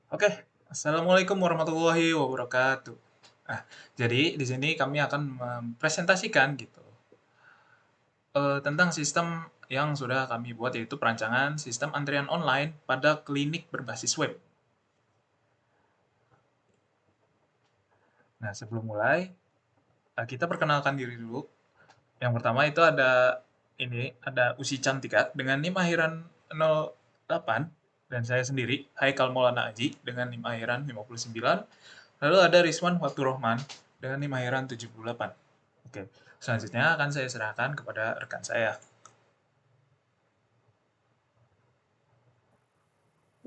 Oke, assalamualaikum warahmatullahi wabarakatuh. Nah, jadi di sini kami akan mempresentasikan gitu tentang sistem yang sudah kami buat yaitu perancangan sistem antrian online pada klinik berbasis web. Nah, sebelum mulai kita perkenalkan diri dulu. Yang pertama itu ada Usi Cantika dengan NIM akhiran 08 dan saya sendiri Haikal Maulana Aji dengan NIM akhiran 59. Lalu ada Rizwan Faturrahman dengan NIM akhiran 78. Oke, selanjutnya akan saya serahkan kepada rekan saya.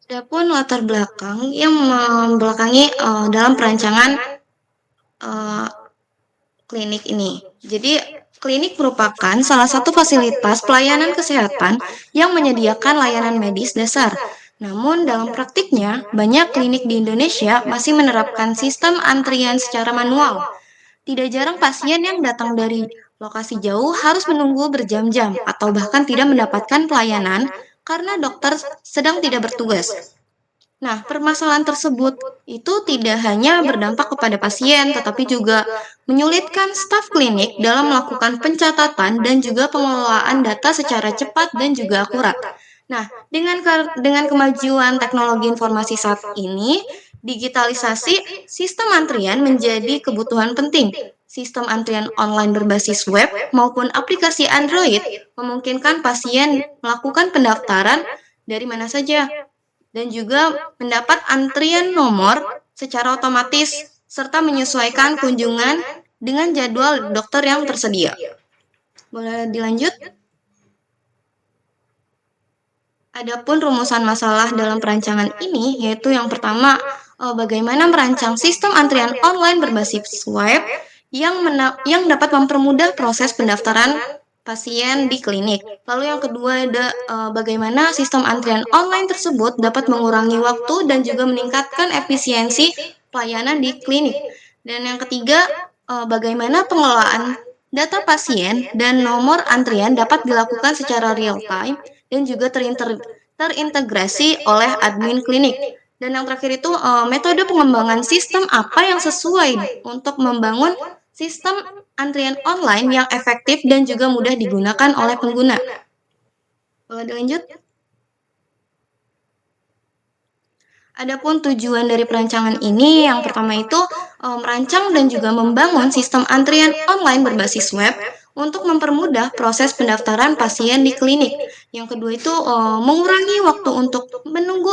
Adapun latar belakang yang membelakangi dalam perancangan eh, klinik ini. Jadi, klinik merupakan salah satu fasilitas pelayanan kesehatan yang menyediakan layanan medis dasar. Namun, dalam praktiknya, banyak klinik di Indonesia masih menerapkan sistem antrian secara manual. Tidak jarang pasien yang datang dari lokasi jauh harus menunggu berjam-jam atau bahkan tidak mendapatkan pelayanan karena dokter sedang tidak bertugas. Nah, permasalahan tersebut itu tidak hanya berdampak kepada pasien, tetapi juga menyulitkan staf klinik dalam melakukan pencatatan dan juga pengelolaan data secara cepat dan juga akurat. Nah, dengan kemajuan teknologi informasi saat ini, digitalisasi sistem antrian menjadi kebutuhan penting. Sistem antrian online berbasis web maupun aplikasi Android memungkinkan pasien melakukan pendaftaran dari mana saja dan juga mendapat antrian nomor secara otomatis serta menyesuaikan kunjungan dengan jadwal dokter yang tersedia. Boleh dilanjut? Adapun rumusan masalah dalam perancangan ini yaitu yang pertama, bagaimana merancang sistem antrian online berbasis web yang dapat mempermudah proses pendaftaran pasien di klinik. Lalu yang kedua ada bagaimana sistem antrian online tersebut dapat mengurangi waktu dan juga meningkatkan efisiensi pelayanan di klinik. Dan yang ketiga, bagaimana pengelolaan data pasien dan nomor antrian dapat dilakukan secara real time dan juga terintegrasi oleh admin klinik. Dan yang terakhir itu metode pengembangan sistem apa yang sesuai untuk membangun sistem antrian online yang efektif dan juga mudah digunakan oleh pengguna. Boleh dilanjut? Adapun tujuan dari perancangan ini yang pertama itu merancang dan juga membangun sistem antrian online berbasis web untuk mempermudah proses pendaftaran pasien di klinik. Yang kedua itu mengurangi waktu untuk menunggu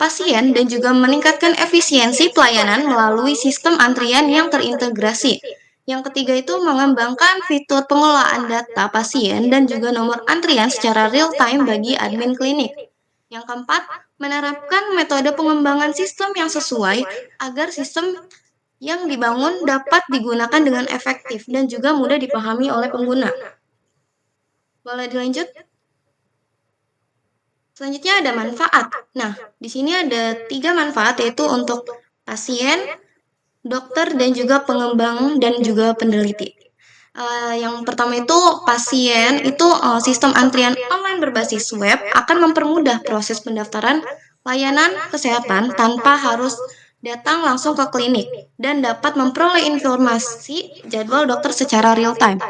pasien dan juga meningkatkan efisiensi pelayanan melalui sistem antrian yang terintegrasi. Yang ketiga itu mengembangkan fitur pengelolaan data pasien dan juga nomor antrian secara real time bagi admin klinik. Yang keempat, menerapkan metode pengembangan sistem yang sesuai agar sistem yang dibangun dapat digunakan dengan efektif dan juga mudah dipahami oleh pengguna. Boleh dilanjut? Selanjutnya ada manfaat. Nah, di sini ada 3 manfaat yaitu untuk pasien, dokter, dan juga pengembang dan juga peneliti. Yang pertama itu pasien itu sistem antrian online berbasis web akan mempermudah proses pendaftaran layanan kesehatan tanpa harus datang langsung ke klinik dan dapat memperoleh informasi jadwal dokter secara real time.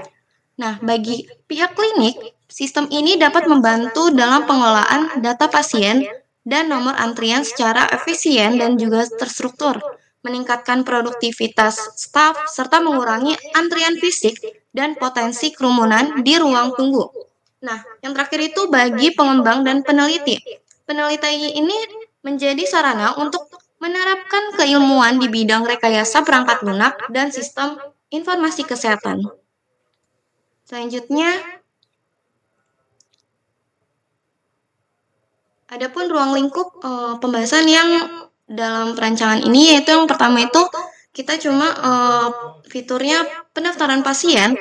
Nah, bagi pihak klinik, sistem ini dapat membantu dalam pengelolaan data pasien dan nomor antrian secara efisien dan juga terstruktur, meningkatkan produktivitas staf, serta mengurangi antrian fisik dan potensi kerumunan di ruang tunggu. Nah, yang terakhir itu bagi pengembang dan peneliti. Peneliti ini menjadi sarana untuk menerapkan keilmuan di bidang rekayasa perangkat lunak dan sistem informasi kesehatan. Selanjutnya, adapun ruang lingkup pembahasan yang dalam perancangan ini yaitu yang pertama itu kita cuma fiturnya pendaftaran pasien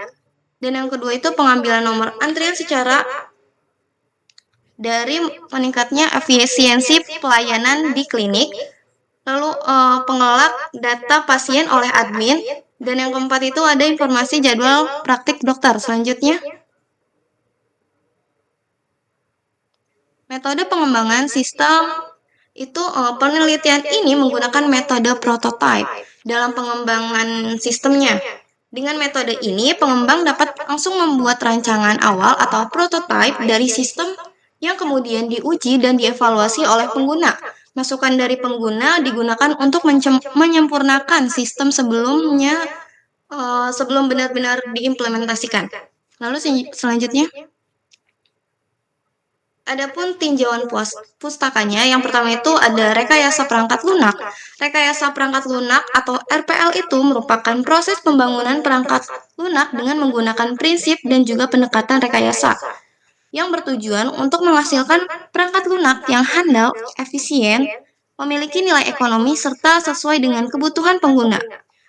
dan yang kedua itu pengambilan nomor antrian secara dari meningkatnya efisiensi pelayanan di klinik, lalu pengelola data pasien oleh admin, dan yang keempat itu ada informasi jadwal praktik dokter. Selanjutnya, metode pengembangan sistem Penelitian ini menggunakan metode prototype dalam pengembangan sistemnya. Dengan metode ini, pengembang dapat langsung membuat rancangan awal atau prototype dari sistem yang kemudian diuji dan dievaluasi oleh pengguna. Masukan dari pengguna digunakan untuk menyempurnakan sistem sebelum benar-benar diimplementasikan. Lalu selanjutnya, adapun tinjauan pustakanya, yang pertama itu ada rekayasa perangkat lunak. Rekayasa perangkat lunak atau RPL itu merupakan proses pembangunan perangkat lunak dengan menggunakan prinsip dan juga pendekatan rekayasa yang bertujuan untuk menghasilkan perangkat lunak yang handal, efisien, memiliki nilai ekonomi, serta sesuai dengan kebutuhan pengguna.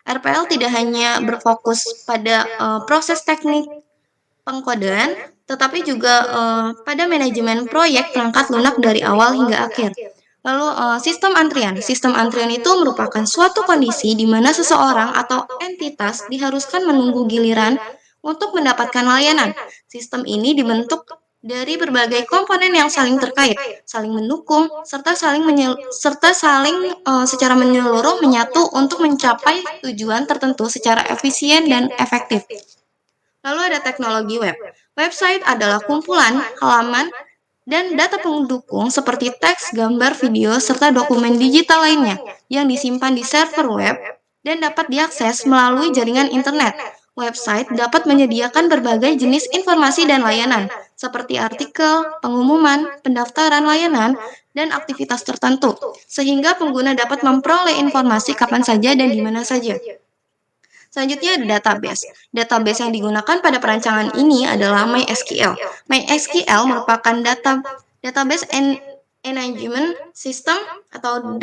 RPL tidak hanya berfokus pada proses teknik pengkodean, tetapi juga pada manajemen proyek perangkat lunak dari awal hingga akhir. Lalu sistem antrian. Sistem antrian itu merupakan suatu kondisi di mana seseorang atau entitas diharuskan menunggu giliran untuk mendapatkan layanan. Sistem ini dibentuk dari berbagai komponen yang saling terkait, saling mendukung, serta saling secara menyeluruh menyatu untuk mencapai tujuan tertentu secara efisien dan efektif. Lalu ada teknologi web. Website adalah kumpulan, halaman, dan data pendukung seperti teks, gambar, video, serta dokumen digital lainnya yang disimpan di server web dan dapat diakses melalui jaringan internet. Website dapat menyediakan berbagai jenis informasi dan layanan, seperti artikel, pengumuman, pendaftaran layanan, dan aktivitas tertentu, sehingga pengguna dapat memperoleh informasi kapan saja dan di mana saja. Selanjutnya ada database. Database yang digunakan pada perancangan ini adalah MySQL. MySQL merupakan database management system atau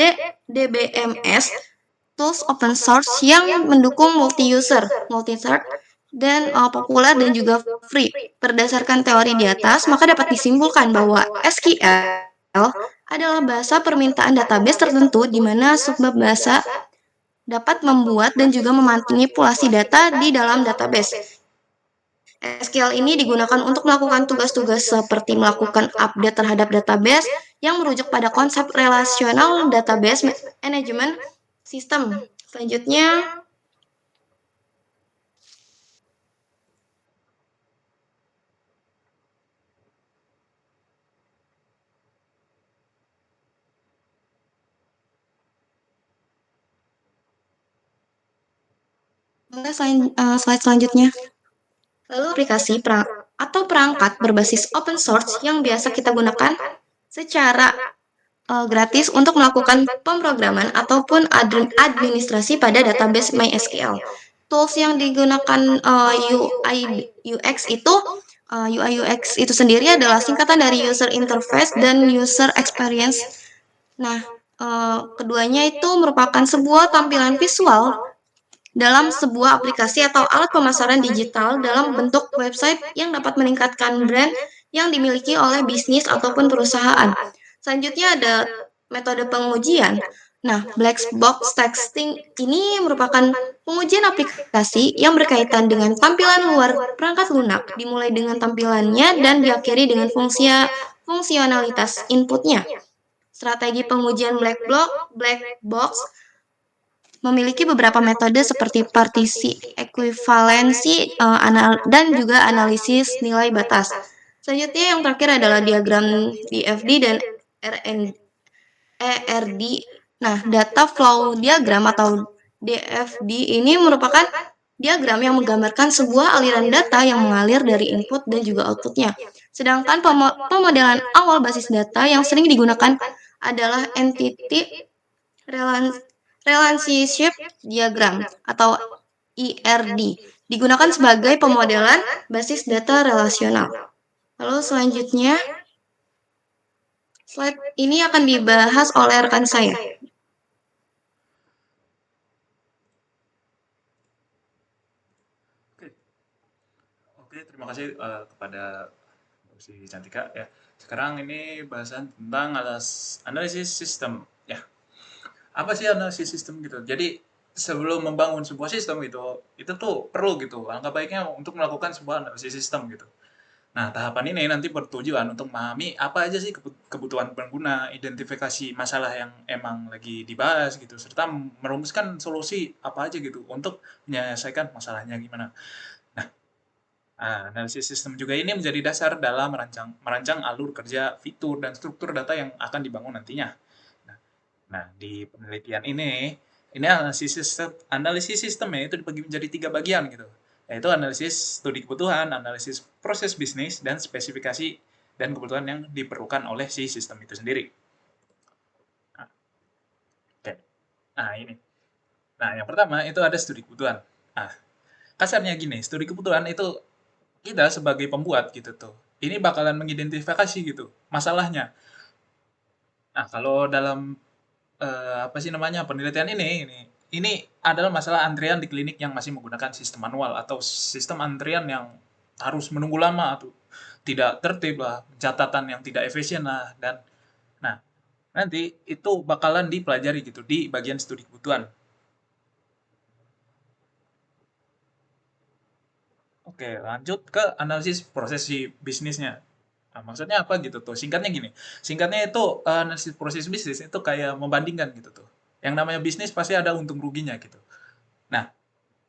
DBMS tools open source yang mendukung multi-user, multi-thread, dan populer dan juga free. Berdasarkan teori di atas, maka dapat disimpulkan bahwa SQL adalah bahasa permintaan database tertentu di mana subbab bahasa dapat membuat dan juga memanipulasi data di dalam database. SQL ini digunakan untuk melakukan tugas-tugas seperti melakukan update terhadap database yang merujuk pada konsep relational database management system. Selanjutnya, slide selanjutnya. Lalu aplikasi atau perangkat berbasis open source yang biasa kita gunakan secara gratis untuk melakukan pemrograman ataupun administrasi pada database MySQL. Tools yang digunakan UI UX itu UI UX itu sendiri adalah singkatan dari user interface dan user experience. Nah, keduanya itu merupakan sebuah tampilan visual dalam sebuah aplikasi atau alat pemasaran digital dalam bentuk website yang dapat meningkatkan brand yang dimiliki oleh bisnis ataupun perusahaan. Selanjutnya ada metode pengujian. Nah, black box testing ini merupakan pengujian aplikasi yang berkaitan dengan tampilan luar perangkat lunak, dimulai dengan tampilannya dan diakhiri dengan fungsionalitas inputnya. Strategi pengujian black box memiliki beberapa metode seperti partisi, ekuivalensi, dan juga analisis nilai batas. Selanjutnya yang terakhir adalah diagram DFD dan ERD. Nah, data flow diagram atau DFD ini merupakan diagram yang menggambarkan sebuah aliran data yang mengalir dari input dan juga outputnya. Sedangkan pemodelan awal basis data yang sering digunakan adalah entity relationship diagram atau ERD, digunakan sebagai pemodelan basis data relasional. Lalu selanjutnya, slide ini akan dibahas oleh rekan saya. Oke, terima kasih kepada si Cantika ya. Sekarang ini bahasan tentang analisis sistem ya. Apa sih analisis sistem gitu? Jadi sebelum membangun sebuah sistem gitu, itu tuh perlu gitu. Langkah baiknya untuk melakukan sebuah analisis sistem gitu. Nah, tahapan ini nanti bertujuan untuk memahami apa aja sih kebutuhan pengguna, identifikasi masalah yang emang lagi dibahas gitu, serta merumuskan solusi apa aja gitu untuk menyelesaikan masalahnya gimana. Nah, analisis sistem juga ini menjadi dasar dalam merancang alur kerja, fitur, dan struktur data yang akan dibangun nantinya. Nah, nah, di penelitian ini analisis sistemnya itu dibagi menjadi 3 bagian gitu, yaitu analisis studi kebutuhan, analisis proses bisnis, dan spesifikasi dan kebutuhan yang diperlukan oleh si sistem itu sendiri. Nah, oke. Nah, ini. Nah, yang pertama itu ada studi kebutuhan. Nah, kasarnya gini, studi kebutuhan itu kita sebagai pembuat gitu tuh, ini bakalan mengidentifikasi gitu masalahnya. Nah, kalau dalam apa sih namanya, penelitian ini adalah masalah antrian di klinik yang masih menggunakan sistem manual atau sistem antrian yang harus menunggu lama atau tidak tertib lah, catatan yang tidak efisien lah, dan nah nanti itu bakalan dipelajari gitu di bagian studi kebutuhan. Oke, lanjut ke analisis proses si bisnisnya. Nah, maksudnya apa gitu tuh? Singkatnya gini. Singkatnya itu analisis proses bisnis itu kayak membandingkan gitu tuh. Yang namanya bisnis pasti ada untung ruginya gitu. Nah,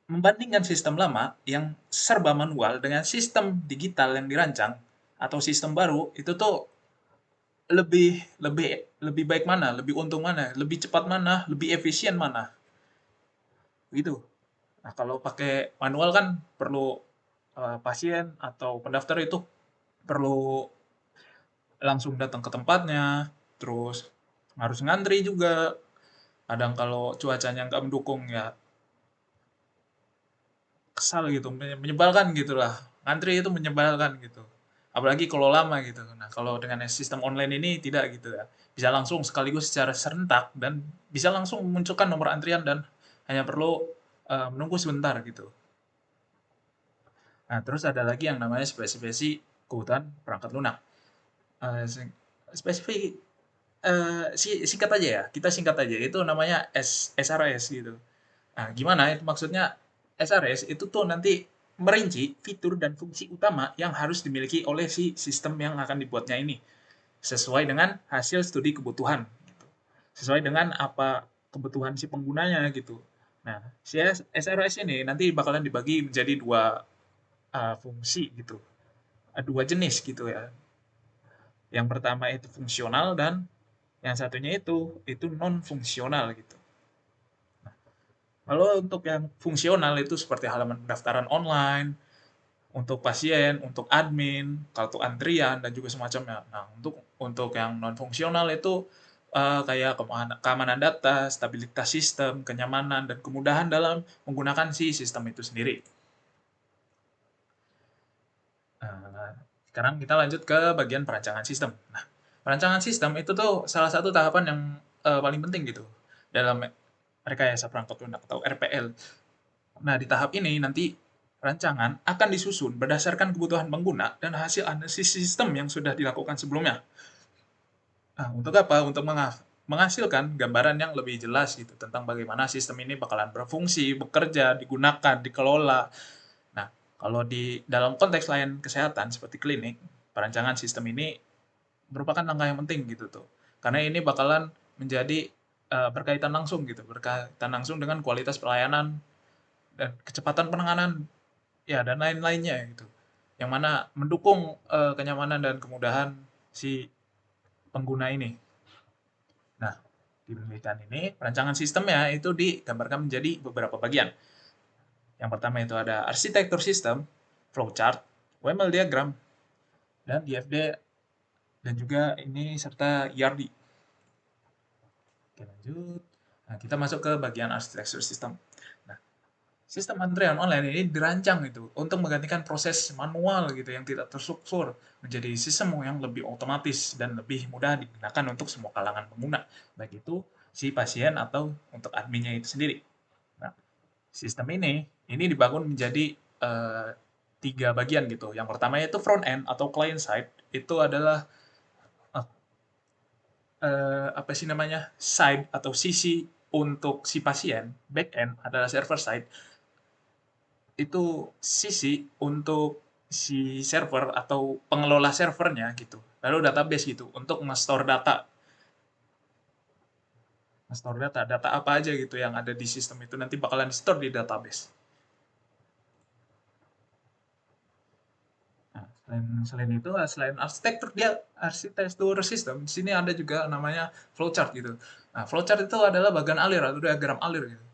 membandingkan sistem lama yang serba manual dengan sistem digital yang dirancang atau sistem baru itu tuh lebih lebih lebih baik mana, lebih untung mana, lebih cepat mana, lebih efisien mana, gitu. Nah, kalau pakai manual kan perlu pasien atau pendaftar itu perlu langsung datang ke tempatnya, terus harus ngantri juga. Kadang kalau cuacanya nggak mendukung ya kesal gitu, menyebalkan gitulah. Ngantri itu menyebalkan gitu. Apalagi kalau lama gitu. Nah, kalau dengan sistem online ini tidak gitu ya. Bisa langsung sekaligus secara serentak dan bisa langsung memunculkan nomor antrian dan hanya perlu menunggu sebentar gitu. Nah, terus ada lagi yang namanya spesifikasi kebutuhan perangkat lunak. Eh, spesifik singkat aja ya, kita singkat aja. Itu namanya SRS gitu. Nah, gimana itu maksudnya SRS itu tuh nanti merinci fitur dan fungsi utama yang harus dimiliki oleh si sistem yang akan dibuatnya ini sesuai dengan hasil studi kebutuhan gitu. Sesuai dengan apa kebutuhan si penggunanya gitu. Nah, si SRS ini nanti bakalan dibagi menjadi dua fungsi gitu. Dua jenis gitu ya. Yang pertama itu fungsional dan yang satunya itu non fungsional gitu. Kalau untuk yang fungsional itu seperti halaman pendaftaran online, untuk pasien, untuk admin, kartu antrian dan juga semacamnya. Nah, untuk yang non fungsional itu kayak keamanan data, stabilitas sistem, kenyamanan dan kemudahan dalam menggunakan si sistem itu sendiri. Nah, sekarang kita lanjut ke bagian perancangan sistem. Nah, perancangan sistem itu tuh salah satu tahapan yang paling penting gitu dalam rekayasa perangkat lunak atau RPL. Nah, di tahap ini nanti rancangan akan disusun berdasarkan kebutuhan pengguna dan hasil analisis sistem yang sudah dilakukan sebelumnya. Nah, untuk apa? Untuk menghasilkan gambaran yang lebih jelas gitu tentang bagaimana sistem ini bakalan berfungsi, bekerja, digunakan, dikelola. Nah, kalau di dalam konteks lain kesehatan seperti klinik, perancangan sistem ini merupakan langkah yang penting gitu tuh. Karena ini bakalan menjadi berkaitan langsung gitu, berkaitan langsung dengan kualitas pelayanan dan kecepatan penanganan ya dan lain-lainnya gitu. Yang mana mendukung kenyamanan dan kemudahan si pengguna ini. Nah, di penelitian ini perancangan sistemnya itu digambarkan menjadi beberapa bagian. Yang pertama itu ada arsitektur sistem, flowchart, WML diagram, dan DFD dan juga ini serta ERD. Oke, lanjut. Nah, kita masuk ke bagian arsitektur sistem. Nah, sistem antrian online ini dirancang itu untuk menggantikan proses manual gitu yang tidak terstruktur menjadi sistem yang lebih otomatis dan lebih mudah digunakan untuk semua kalangan pengguna, baik itu si pasien atau untuk adminnya itu sendiri. Nah, sistem ini dibangun menjadi eh, 3 bagian gitu. Yang pertama itu front end atau client side itu adalah eh, apa sih namanya side atau sisi untuk si pasien, back end adalah server side itu sisi untuk si server atau pengelola servernya gitu. Lalu database gitu untuk nge-store data. Nge-store data, data apa aja gitu yang ada di sistem itu nanti bakalan di-store di database. Nah, selain itu, selain arsitektur dia arsitektur sistem, di sini ada juga namanya flowchart gitu. Nah, flowchart itu adalah bagian alir atau diagram alir gitu,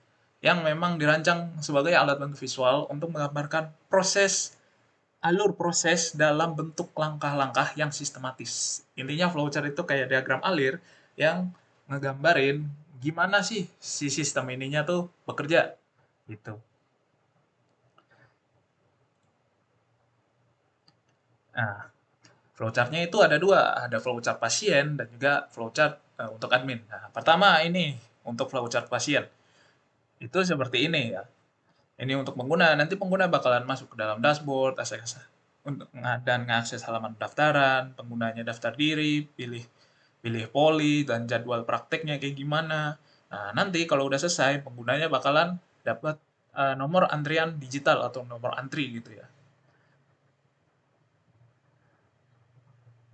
yang memang dirancang sebagai alat bantu visual untuk menggambarkan alur proses dalam bentuk langkah-langkah yang sistematis. Intinya flowchart itu kayak diagram alir yang ngegambarin gimana sih si sistem ininya tuh bekerja gitu. Nah, flowchart-nya itu ada dua, ada flowchart pasien dan juga flowchart untuk admin. Nah, pertama ini untuk flowchart pasien. Itu seperti ini ya. Ini untuk pengguna, nanti pengguna bakalan masuk ke dalam dashboard, untuk dan mengakses halaman pendaftaran, penggunanya daftar diri, pilih pilih poli dan jadwal prakteknya kayak gimana. Nah, nanti kalau udah selesai, penggunanya bakalan dapat nomor antrian digital atau nomor antri gitu ya.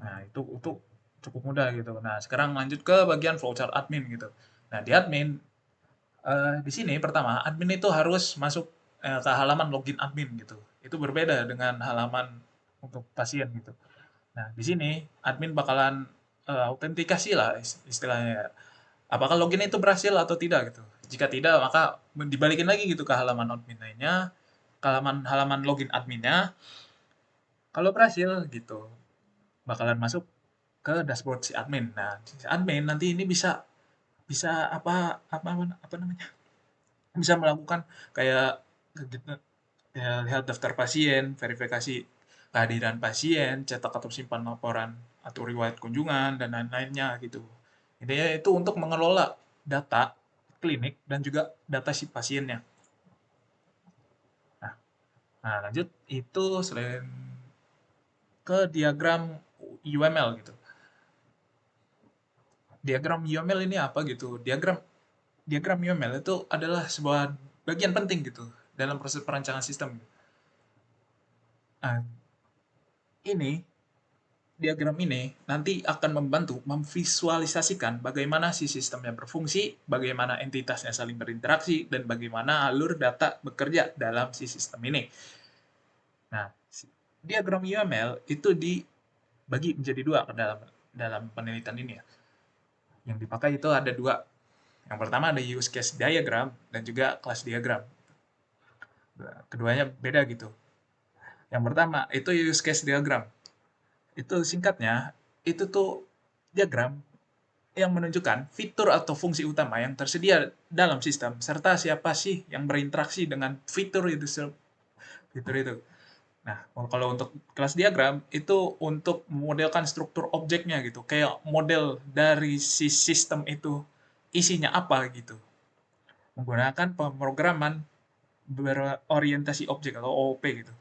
Nah, itu cukup mudah gitu. Nah, sekarang lanjut ke bagian flowchart admin gitu. Nah, di admin, di sini pertama, admin itu harus masuk ke halaman login admin gitu. Itu berbeda dengan halaman untuk pasien gitu. Nah, di sini admin bakalan autentikasi lah istilahnya. Apakah login itu berhasil atau tidak gitu. Jika tidak, maka dibalikin lagi gitu ke halaman admin lainnya, ke halaman halaman login adminnya. Kalau berhasil gitu, bakalan masuk ke dashboard si admin. Nah, si admin nanti ini bisa bisa apa apa namanya? Bisa melakukan kayak kegiatan ya, lihat daftar pasien, verifikasi kehadiran pasien, cetak atau simpan laporan atau riwayat kunjungan dan lain-lainnya gitu. Intinya itu untuk mengelola data klinik dan juga data si pasiennya. Nah, nah lanjut itu selain ke diagram UML gitu. Diagram UML ini apa gitu? Diagram UML itu adalah sebuah bagian penting gitu dalam proses perancangan sistem. Nah, ini diagram ini nanti akan membantu memvisualisasikan bagaimana si sistemnya berfungsi, bagaimana entitasnya saling berinteraksi, dan bagaimana alur data bekerja dalam si sistem ini. Nah, diagram UML itu dibagi menjadi dua ke dalam dalam penelitian ini ya. Yang dipakai itu ada dua. Yang pertama ada use case diagram dan juga class diagram. Keduanya beda gitu. Yang pertama itu use case diagram. Itu singkatnya, itu tuh diagram yang menunjukkan fitur atau fungsi utama yang tersedia dalam sistem serta siapa sih yang berinteraksi dengan fitur itu. Nah, kalau untuk kelas diagram itu untuk memodelkan struktur objeknya gitu, kayak model dari si sistem itu isinya apa gitu. Menggunakan pemrograman berorientasi objek atau OOP gitu.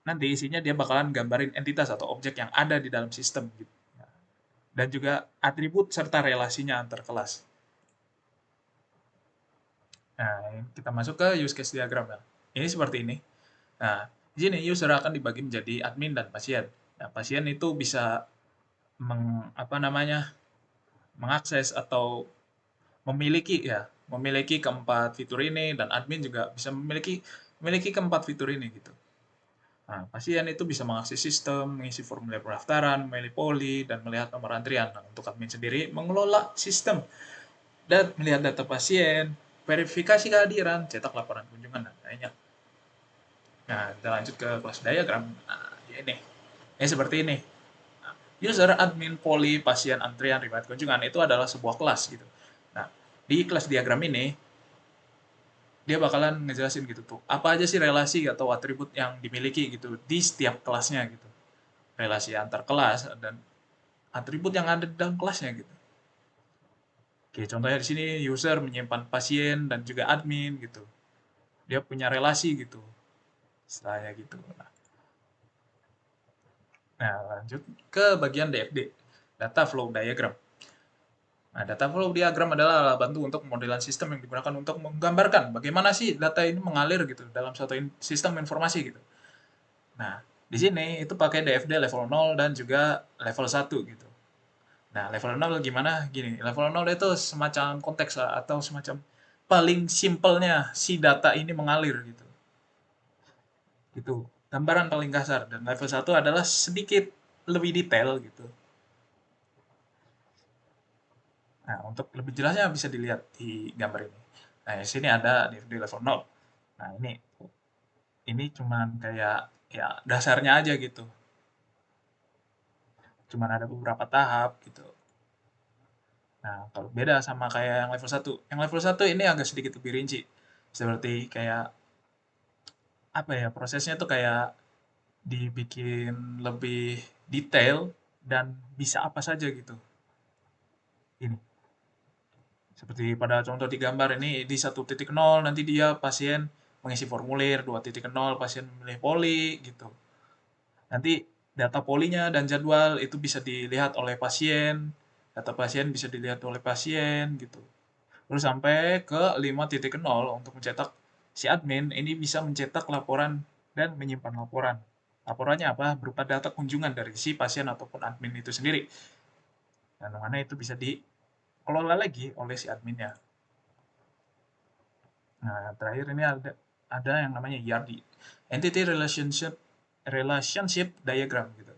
Nanti isinya dia bakalan gambarin entitas atau objek yang ada di dalam sistem gitu. Dan juga atribut serta relasinya antar kelas. Nah, kita masuk ke use case diagram ya. Ini seperti ini. Nah, di sini user akan dibagi menjadi admin dan pasien. Nah, pasien itu bisa apa namanya? Mengakses atau memiliki keempat fitur ini dan admin juga bisa memiliki keempat fitur ini gitu. Nah, pasien itu bisa mengakses sistem, mengisi formulir pendaftaran, memilih poli, dan melihat nomor antrian. Nah, untuk admin sendiri, mengelola sistem dan melihat data pasien, verifikasi kehadiran, cetak laporan kunjungan, dan lainnya. Nah, kita lanjut ke kelas diagram. Nah, ini. Ini seperti ini. User, admin, poli, pasien, antrian, riwayat kunjungan itu adalah sebuah kelas gitu. Nah, di kelas diagram ini dia bakalan ngejelasin gitu tuh. Apa aja sih relasi atau atribut yang dimiliki gitu di setiap kelasnya gitu. Relasi antar kelas dan atribut yang ada di dalam kelasnya gitu. Oke, contohnya di sini user menyimpan pasien dan juga admin gitu. Dia punya relasi gitu. Istilahnya gitu. Nah, lanjut ke bagian DFD, Data Flow Diagram. Nah, data flow diagram adalah alat bantu untuk pemodelan sistem yang digunakan untuk menggambarkan bagaimana sih data ini mengalir gitu dalam suatu sistem informasi gitu. Nah, di sini itu pakai DFD level 0 dan juga level 1 gitu. Nah, level 0 gimana? Gini, level 0 itu semacam konteks lah, atau semacam paling simpelnya si data ini mengalir gitu. Gitu. Gambaran paling kasar. Dan level 1 adalah sedikit lebih detail gitu. Nah, untuk lebih jelasnya bisa dilihat di gambar ini. Nah, di sini ada di level 0. Nah, ini cuman kayak ya dasarnya aja gitu. Cuman ada beberapa tahap gitu. Nah, kalau beda sama kayak yang level 1. Yang level 1 ini agak sedikit lebih rinci. Seperti kayak apa ya, prosesnya tuh kayak dibikin lebih detail dan bisa apa saja gitu. Ini seperti pada contoh di gambar ini di 1.0 nanti dia pasien mengisi formulir, 2.0 pasien memilih poli gitu. Nanti data polinya dan jadwal itu bisa dilihat oleh pasien, data pasien bisa dilihat oleh pasien gitu. Terus sampai ke 5.0 untuk mencetak si admin ini bisa mencetak laporan dan menyimpan laporan. Laporannya apa? Berupa data kunjungan dari si pasien ataupun admin itu sendiri. Dan mana itu bisa dikelola lagi oleh si adminnya. Nah, terakhir ini ada yang namanya ERD, Entity Relationship Diagram gitu.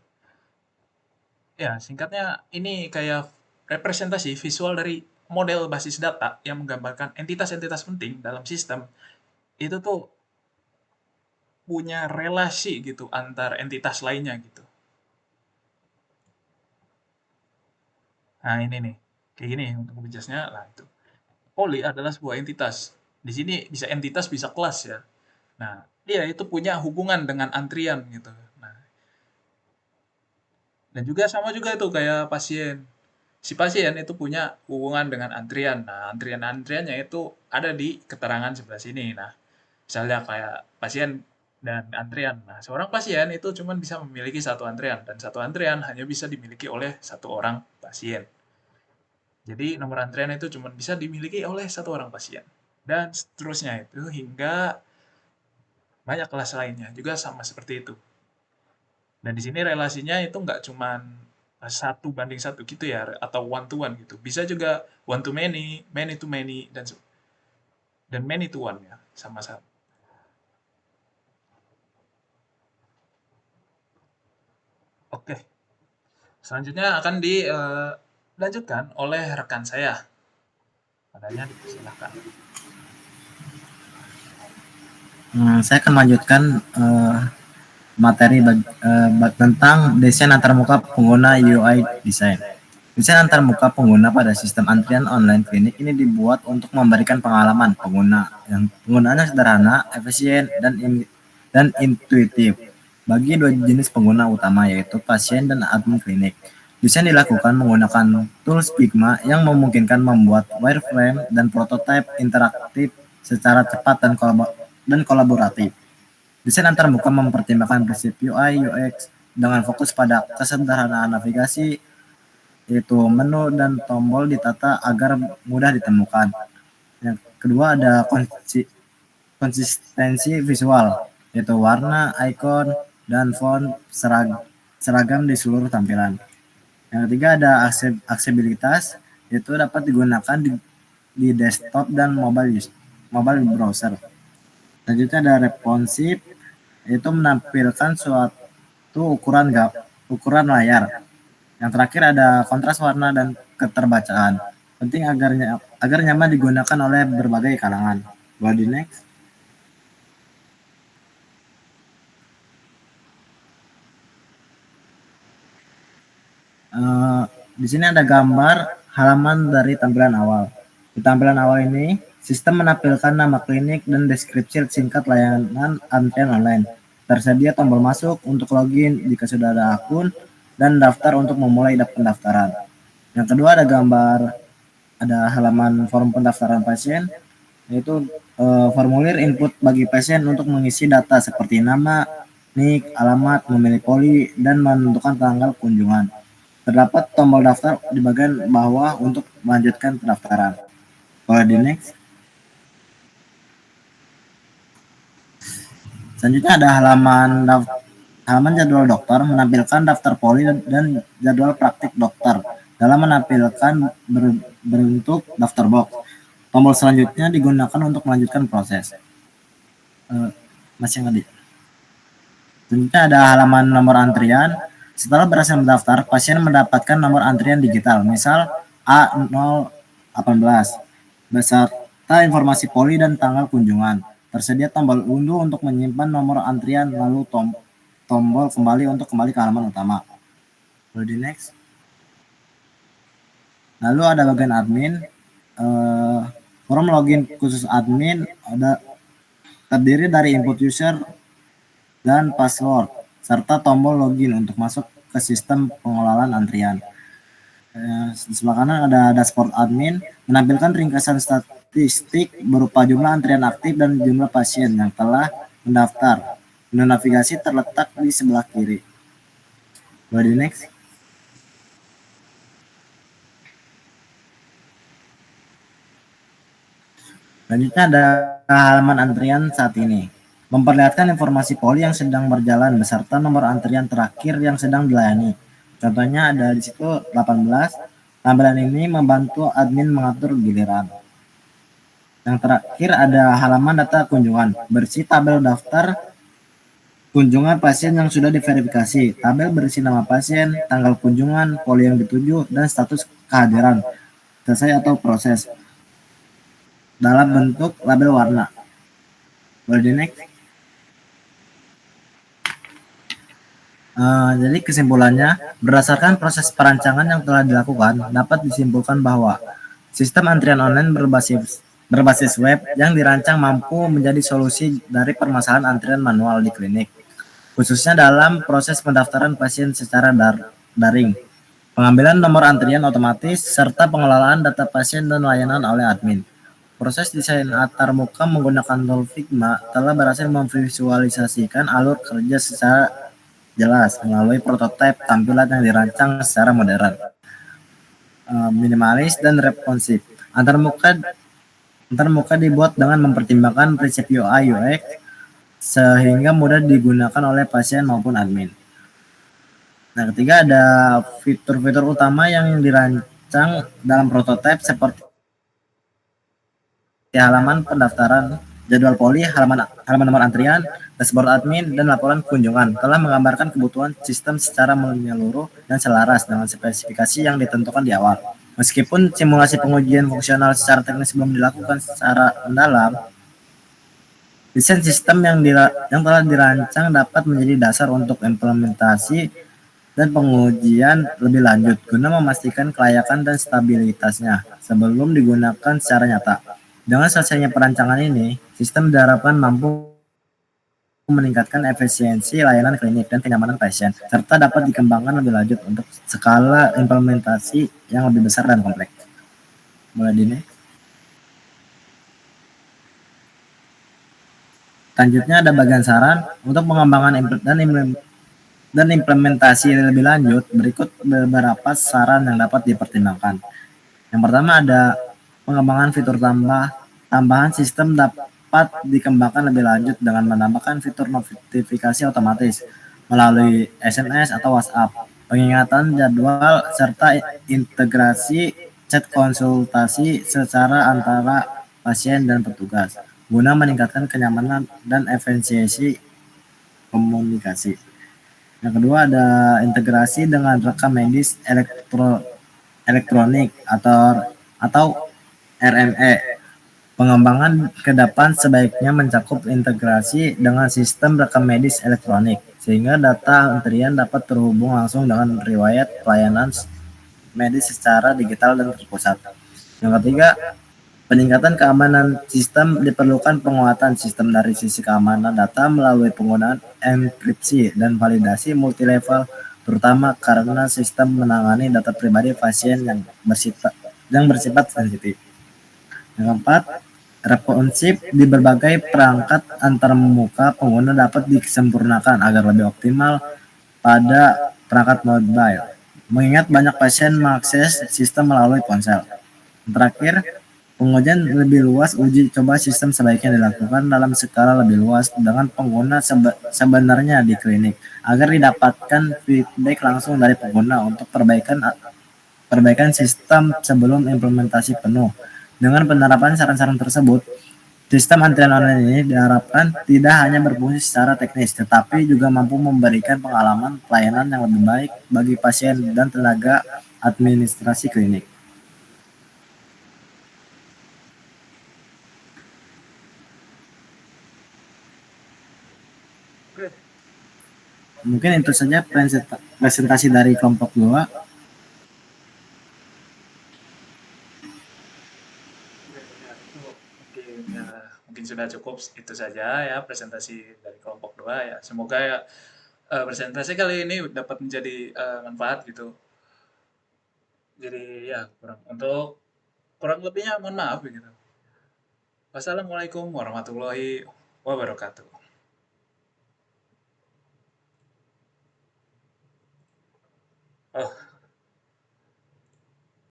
Ya, singkatnya ini kayak representasi visual dari model basis data yang menggambarkan entitas-entitas penting dalam sistem itu tuh punya relasi gitu antar entitas lainnya gitu. Nah, ini nih. Kayak gini untuk menjelasnya. Nah, itu. Poli adalah sebuah entitas. Di sini bisa entitas, bisa kelas ya. Nah, dia itu punya hubungan dengan antrian gitu. Nah, dan juga sama juga itu kayak pasien. Si pasien itu punya hubungan dengan antrian. Nah, antrian-antriannya itu ada di keterangan sebelah sini. Nah, misalnya kayak pasien dan antrian. Nah, seorang pasien itu cuma bisa memiliki satu antrian dan satu antrian hanya bisa dimiliki oleh satu orang pasien. Jadi nomor antrian itu cuma bisa dimiliki oleh satu orang pasien. Dan seterusnya itu hingga banyak kelas lainnya juga sama seperti itu. Dan di sini relasinya itu nggak cuma satu banding satu gitu ya, atau one to one gitu. Bisa juga one to many, many to many, dan many to one ya, sama-sama. Oke, selanjutnya akan dilanjutkan oleh rekan saya. Adanya dipersilahkan. Saya akan melanjutkan materi tentang desain antarmuka pengguna UI design. Desain antarmuka pengguna pada sistem antrian online klinik ini dibuat untuk memberikan pengalaman pengguna yang penggunaannya sederhana, efisien, dan intuitif bagi dua jenis pengguna utama yaitu pasien dan admin klinik. Desain dilakukan menggunakan tools Figma yang memungkinkan membuat wireframe dan prototipe interaktif secara cepat dan kolaboratif. Desain antarmuka mempertimbangkan prinsip UI UX dengan fokus pada kesederhanaan navigasi, yaitu menu dan tombol ditata agar mudah ditemukan. Yang kedua ada konsistensi visual, yaitu warna, ikon, dan font seragam di seluruh tampilan. Yang ketiga ada aksesibilitas, yaitu dapat digunakan di desktop dan mobile browser. Selanjutnya ada responsive, yaitu menampilkan suatu ukuran layar. Yang terakhir ada kontras warna dan keterbacaan. Penting agar nyaman digunakan oleh berbagai kalangan. Boleh di next. Di sini ada gambar halaman dari tampilan awal. Di tampilan awal ini, sistem menampilkan nama klinik dan deskripsi singkat layanan antrian online. Tersedia tombol masuk untuk login jika sudah ada akun, dan daftar untuk memulai pendaftaran. Yang kedua ada halaman form pendaftaran pasien, yaitu formulir input bagi pasien untuk mengisi data seperti nama, nik, alamat, memilih poli, dan menentukan tanggal kunjungan. Terdapat tombol daftar di bagian bawah untuk melanjutkan pendaftaran. Boleh di next. Selanjutnya ada halaman halaman jadwal dokter menampilkan daftar poli dan jadwal praktik dokter dalam menampilkan berbentuk daftar box. Tombol selanjutnya digunakan untuk melanjutkan proses. Masih ngerti? Selanjutnya ada halaman nomor antrian. Setelah berhasil mendaftar, pasien mendapatkan nomor antrian digital, misal A018, beserta informasi poli dan tanggal kunjungan. Tersedia tombol unduh untuk menyimpan nomor antrian, lalu tombol kembali untuk kembali ke halaman utama. Boleh di next. Lalu ada bagian admin. Forum login khusus admin terdiri dari input user dan password, serta tombol login untuk masuk ke sistem pengelolaan antrian. Di sebelah kanan ada dashboard admin, menampilkan ringkasan statistik berupa jumlah antrian aktif dan jumlah pasien yang telah mendaftar. Menu navigasi terletak di sebelah kiri. Boleh di next. Selanjutnya ada halaman antrian saat ini. Memperlihatkan informasi poli yang sedang berjalan beserta nomor antrian terakhir yang sedang dilayani. Contohnya ada di situ 18. Tampilan ini membantu admin mengatur giliran. Yang terakhir ada halaman data kunjungan. Berisi tabel daftar kunjungan pasien yang sudah diverifikasi. Tabel berisi nama pasien, tanggal kunjungan, poli yang dituju, dan status kehadiran selesai atau proses dalam bentuk label warna. Boleh di next. Jadi kesimpulannya, berdasarkan proses perancangan yang telah dilakukan, dapat disimpulkan bahwa sistem antrian online berbasis web yang dirancang mampu menjadi solusi dari permasalahan antrian manual di klinik, khususnya dalam proses pendaftaran pasien secara daring, pengambilan nomor antrian otomatis, serta pengelolaan data pasien dan layanan oleh admin. Proses desain antarmuka menggunakan tool Figma telah berhasil memvisualisasikan alur kerja secara jelas melalui prototipe tampilan yang dirancang secara modern, minimalis, dan responsif. Antarmuka dibuat dengan mempertimbangkan prinsip UI UX sehingga mudah digunakan oleh pasien maupun admin. Nah, ketiga ada fitur-fitur utama yang dirancang dalam prototipe seperti halaman pendaftaran, jadwal poli, halaman nomor antrian, dashboard admin, dan laporan kunjungan telah menggambarkan kebutuhan sistem secara menyeluruh dan selaras dengan spesifikasi yang ditentukan di awal. Meskipun simulasi pengujian fungsional secara teknis belum dilakukan secara mendalam, desain sistem yang telah dirancang dapat menjadi dasar untuk implementasi dan pengujian lebih lanjut guna memastikan kelayakan dan stabilitasnya sebelum digunakan secara nyata. Dengan selesainya perancangan ini, sistem diharapkan mampu meningkatkan efisiensi layanan klinik dan kenyamanan pasien, serta dapat dikembangkan lebih lanjut untuk skala implementasi yang lebih besar dan kompleks. Mulai di next. Selanjutnya ada bagian saran untuk pengembangan dan implementasi lebih lanjut. Berikut beberapa saran yang dapat dipertimbangkan. Yang pertama ada pengembangan fitur tambahan sistem dapat dikembangkan lebih lanjut dengan menambahkan fitur notifikasi otomatis melalui SMS atau WhatsApp, pengingatan jadwal, serta integrasi chat konsultasi secara antara pasien dan petugas guna meningkatkan kenyamanan dan efisiensi komunikasi. Yang kedua ada integrasi dengan rekam medis elektronik atau RME. Pengembangan ke depan sebaiknya mencakup integrasi dengan sistem rekam medis elektronik, sehingga data antrian dapat terhubung langsung dengan riwayat pelayanan medis secara digital dan terpusat. Yang ketiga, peningkatan keamanan sistem. Diperlukan penguatan sistem dari sisi keamanan data melalui penggunaan enkripsi dan validasi multilevel, terutama karena sistem menangani data pribadi pasien yang bersifat sensitif. Yang keempat, responsif. Di berbagai perangkat antarmuka, pengguna dapat disempurnakan agar lebih optimal pada perangkat mobile, mengingat banyak pasien mengakses sistem melalui ponsel. Yang terakhir, Pengujian lebih luas, uji coba sistem sebaiknya dilakukan dalam skala lebih luas dengan pengguna sebenarnya di klinik, agar didapatkan feedback langsung dari pengguna untuk perbaikan sistem sebelum implementasi penuh. Dengan penerapan saran-saran tersebut, sistem antrian online ini diharapkan tidak hanya berfungsi secara teknis, tetapi juga mampu memberikan pengalaman pelayanan yang lebih baik bagi pasien dan tenaga administrasi klinik. Oke. Mungkin itu saja presentasi dari kelompok 2. Ya, itu mungkin ya mungkin sudah cukup itu saja ya presentasi dari kelompok 2 ya. Semoga ya presentasi kali ini dapat menjadi manfaat gitu. Jadi ya kurang lebihnya mohon maaf begitu. Wassalamualaikum warahmatullahi wabarakatuh. Oh,